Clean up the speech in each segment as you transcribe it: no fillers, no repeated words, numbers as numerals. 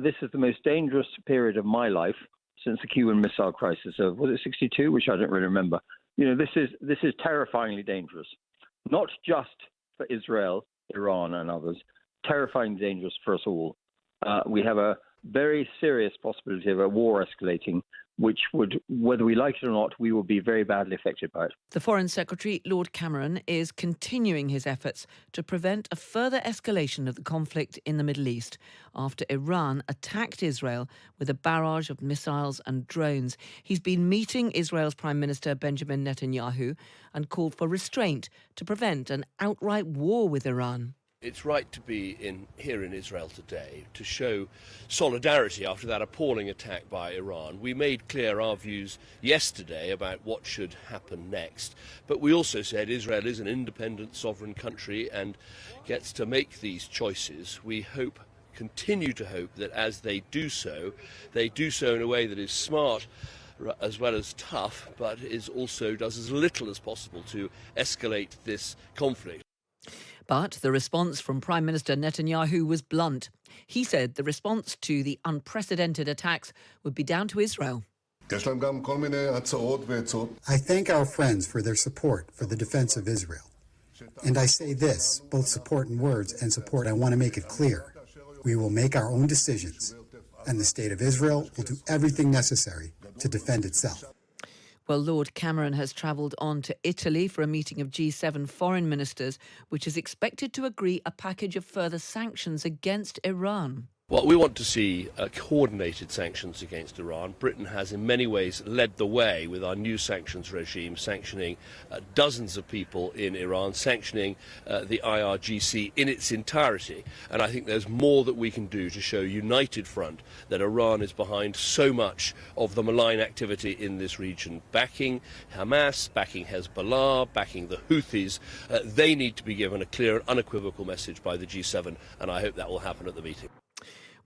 this is the most dangerous period of my life since the Cuban Missile Crisis of, was it 62, which I don't really remember. This is terrifyingly dangerous, not just for Israel, Iran, and others. Terrifyingly dangerous for us all. We have a very serious possibility of a war escalating, which would, whether we like it or not, we will be very badly affected by it. The Foreign Secretary, Lord Cameron, is continuing his efforts to prevent a further escalation of the conflict in the Middle East after Iran attacked Israel with a barrage of missiles and drones. He's been meeting Israel's Prime Minister Benjamin Netanyahu and called for restraint to prevent an outright war with Iran. It's right to be here in Israel today to show solidarity after that appalling attack by Iran. We made clear our views yesterday about what should happen next, but we also said Israel is an independent sovereign country and gets to make these choices. We continue to hope that as they do so in a way that is smart as well as tough, but also does as little as possible to escalate this conflict. But the response from Prime Minister Netanyahu was blunt. He said the response to the unprecedented attacks would be down to Israel. I thank our friends for their support for the defense of Israel. And I say this, both support in words and support, I want to make it clear. We will make our own decisions, and the State of Israel will do everything necessary to defend itself. Well, Lord Cameron has travelled on to Italy for a meeting of G7 foreign ministers, which is expected to agree a package of further sanctions against Iran. Well, we want to see coordinated sanctions against Iran. Britain has in many ways led the way with our new sanctions regime, sanctioning dozens of people in Iran, sanctioning the IRGC in its entirety. And I think there's more that we can do to show united front that Iran is behind so much of the malign activity in this region, backing Hamas, backing Hezbollah, backing the Houthis. They need to be given a clear and unequivocal message by the G7, and I hope that will happen at the meeting.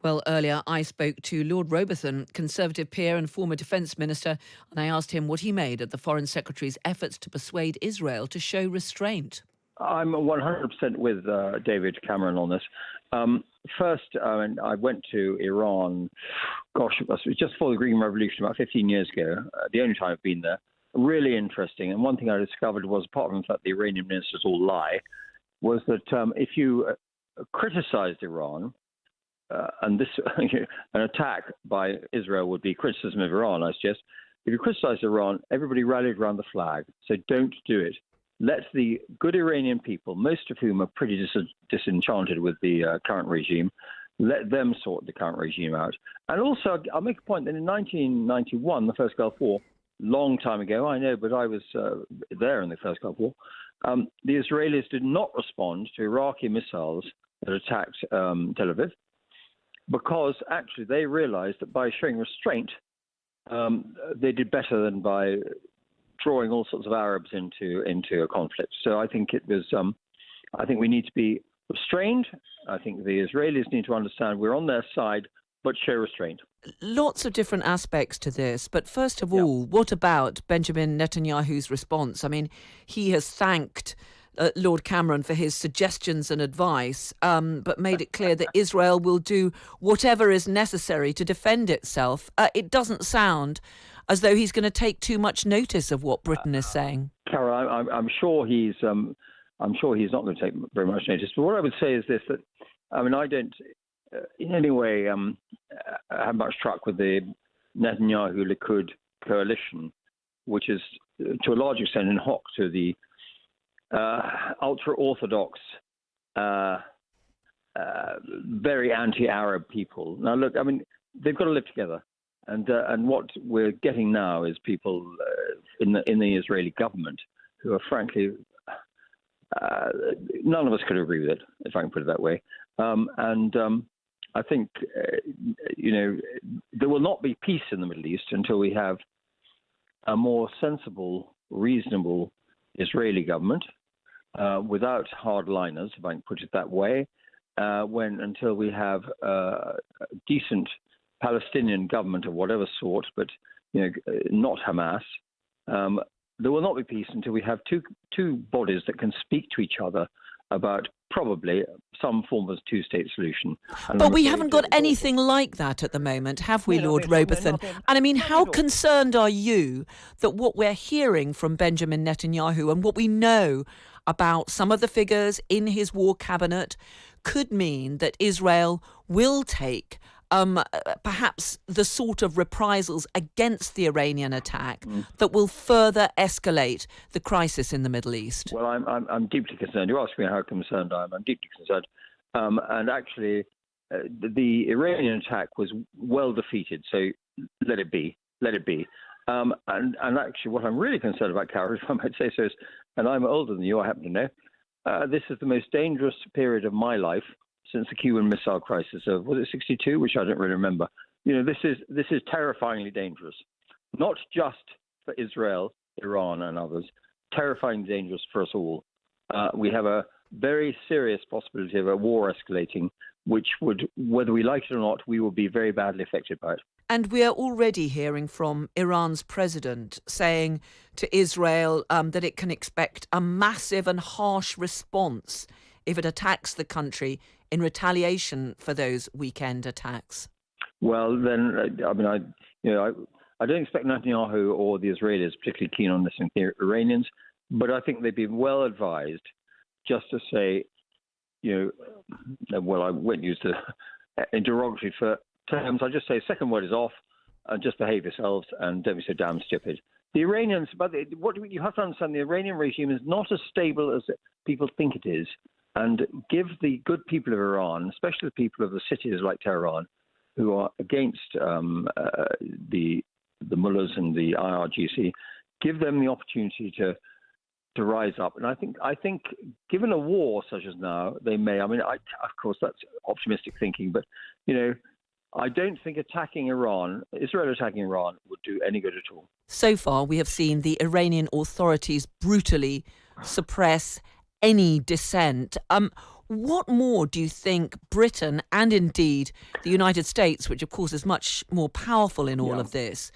Well, earlier I spoke to Lord Robathan, Conservative peer and former Defence Minister, and I asked him what he made of the Foreign Secretary's efforts to persuade Israel to show restraint. I'm 100% with David Cameron on this. First, I went to Iran, it was just before the Green Revolution, about 15 years ago, the only time I've been there. Really interesting. And one thing I discovered was, apart from the fact the Iranian ministers all lie, was that if you criticised Iran, and this an attack by Israel would be criticism of Iran, I suggest. If you criticize Iran, everybody rallied around the flag. So don't do it. Let the good Iranian people, most of whom are pretty disenchanted with the current regime, let them sort the current regime out. And also, I'll make a point that in 1991, the first Gulf War, long time ago, I know, but I was there in the first Gulf War, the Israelis did not respond to Iraqi missiles that attacked Tel Aviv, because actually they realized that by showing restraint, they did better than by drawing all sorts of Arabs into a conflict. So I think it was. I think we need to be restrained. I think the Israelis need to understand we're on their side, but show restraint. Lots of different aspects to this, but first of all, what about Benjamin Netanyahu's response? I mean, he has thanked Lord Cameron for his suggestions and advice, but made it clear that Israel will do whatever is necessary to defend itself. It doesn't sound as though he's going to take too much notice of what Britain is saying. Carol, I'm sure he's not going to take very much notice. But what I would say is this: that I don't in any way have much truck with the Netanyahu-Likud coalition, which is to a large extent in hock to the ultra-Orthodox, very anti-Arab people. Now, look, they've got to live together, and what we're getting now is people in the Israeli government who are frankly, none of us could agree with it, if I can put it that way. I think there will not be peace in the Middle East until we have a more sensible, reasonable Israeli government. Without hardliners, if I can put it that way, until we have a decent Palestinian government of whatever sort, but not Hamas, there will not be peace until we have two bodies that can speak to each other about probably some form of two-state solution. And But we haven't got anything like that at the moment, have we, Lord Robathan? And I mean, how concerned are you that what we're hearing from Benjamin Netanyahu and what we know about some of the figures in his war cabinet could mean that Israel will take perhaps the sort of reprisals against the Iranian attack that will further escalate the crisis in the Middle East? Well, I'm deeply concerned. You asked me how concerned I am. I'm deeply concerned. And actually, the Iranian attack was well defeated. So let it be. Let it be. And actually, what I'm really concerned about, Carol, if I might say so, is, and I'm older than you, I happen to know, this is the most dangerous period of my life since the Cuban Missile Crisis of, was it 62, which I don't really remember. This is terrifyingly dangerous, not just for Israel, Iran, and others. Terrifyingly dangerous for us all. We have a very serious possibility of a war escalating, which would, whether we like it or not, we will be very badly affected by it. And we are already hearing from Iran's president saying to Israel that it can expect a massive and harsh response if it attacks the country in retaliation for those weekend attacks. Well, then, I don't expect Netanyahu or the Israelis particularly keen on listening to the Iranians, but I think they'd be well advised just to say, well, I won't use the derogatory for terms. I just say, second word is off, and just behave yourselves and don't be so damn stupid. The Iranians, but what you have to understand, the Iranian regime is not as stable as people think it is. And give the good people of Iran, especially the people of the cities like Tehran, who are against the mullahs and the IRGC, give them the opportunity to rise up. And I think, given a war such as now, they may. Of course, that's optimistic thinking, but I don't think Israel attacking Iran, would do any good at all. So far, we have seen the Iranian authorities brutally suppress any dissent. What more do you think Britain and indeed the United States, which of course is much more powerful in all of this,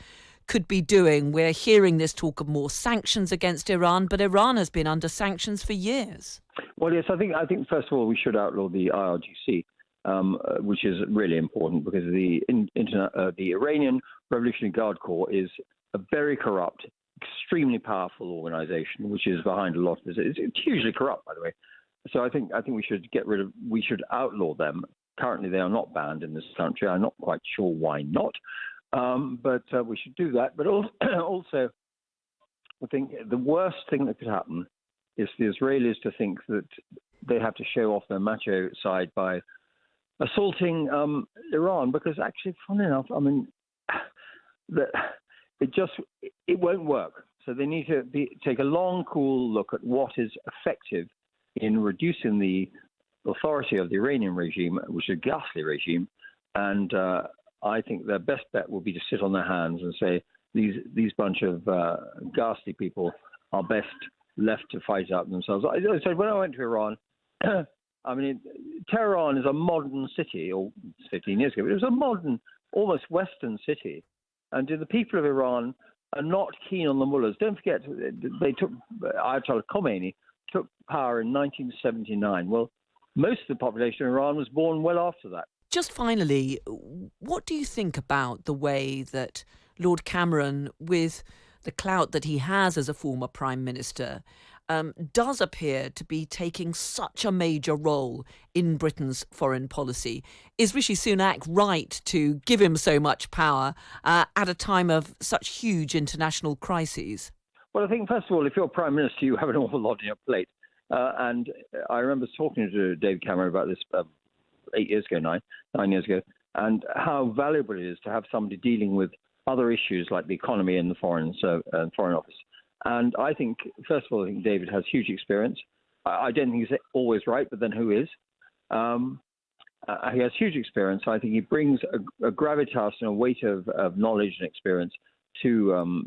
could be doing? We're hearing this talk of more sanctions against Iran, but Iran has been under sanctions for years. Well, yes, I think first of all we should outlaw the IRGC, which is really important because the Iranian Revolutionary Guard Corps is a very corrupt, extremely powerful organization, which is behind a lot of this. It's hugely corrupt, by the way. So I think we should outlaw them. Currently, they are not banned in this country. I'm not quite sure why not, but we should do that. But also, I think the worst thing that could happen is for the Israelis to think that they have to show off their macho side by assaulting Iran, because actually, funnily enough, it won't work. So they need to take a long, cool look at what is effective in reducing the authority of the Iranian regime, which is a ghastly regime. And I think their best bet will be to sit on their hands and say these bunch of ghastly people are best left to fight out themselves. I said when I went to Iran, Tehran is a modern city, or 15 years ago, but it was a modern, almost Western city. And the people of Iran are not keen on the mullahs. Don't forget, Ayatollah Khomeini took power in 1979. Well, most of the population of Iran was born well after that. Just finally, what do you think about the way that Lord Cameron, with the clout that he has as a former Prime Minister, does appear to be taking such a major role in Britain's foreign policy? Is Rishi Sunak right to give him so much power at a time of such huge international crises? Well, I think, first of all, if you're Prime Minister, you have an awful lot on your plate. And I remember talking to David Cameron about this 9 years ago, and how valuable it is to have somebody dealing with other issues like the economy and the foreign office. And I think, first of all, I think David has huge experience. I don't think he's always right, but then who is? He has huge experience. I think he brings a gravitas and a weight of knowledge and experience to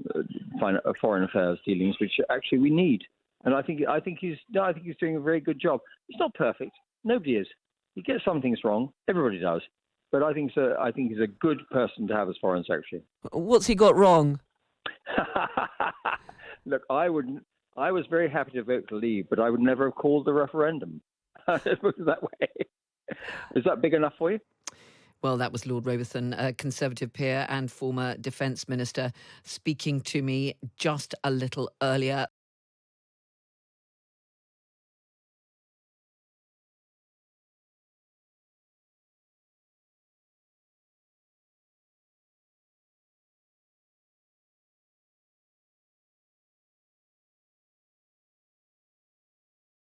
foreign affairs dealings, which actually we need. And I think he's doing a very good job. He's not perfect. Nobody is. He gets some things wrong. Everybody does. But I think he's a good person to have as foreign secretary. What's he got wrong? Look, I was very happy to vote to leave, but I would never have called the referendum. Let's put it that way. Is that big enough for you? Well, that was Lord Robathan, a Conservative peer and former Defence Minister, speaking to me just a little earlier.